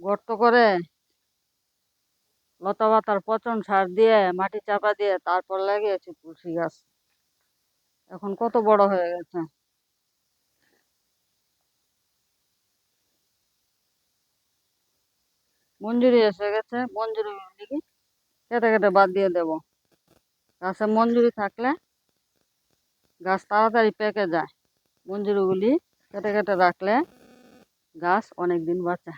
গর্ত করে লতা পাতার পচন সার দিয়ে মাটি চাপা দিয়ে তারপর লাগিয়েছি তুলসী গাছ। এখন কত বড় হয়ে গেছে। মঞ্জুরি এসে গেছে, মঞ্জুরি লিখি কেটে কেটে বাদ দিয়ে দেব। গাছে মঞ্জুরি থাকলে গাছ তাড়াতাড়ি পেকে যায়। মঞ্জুরিগুলি কেটে কেটে রাখলে গাছ অনেক দিন বাঁচে।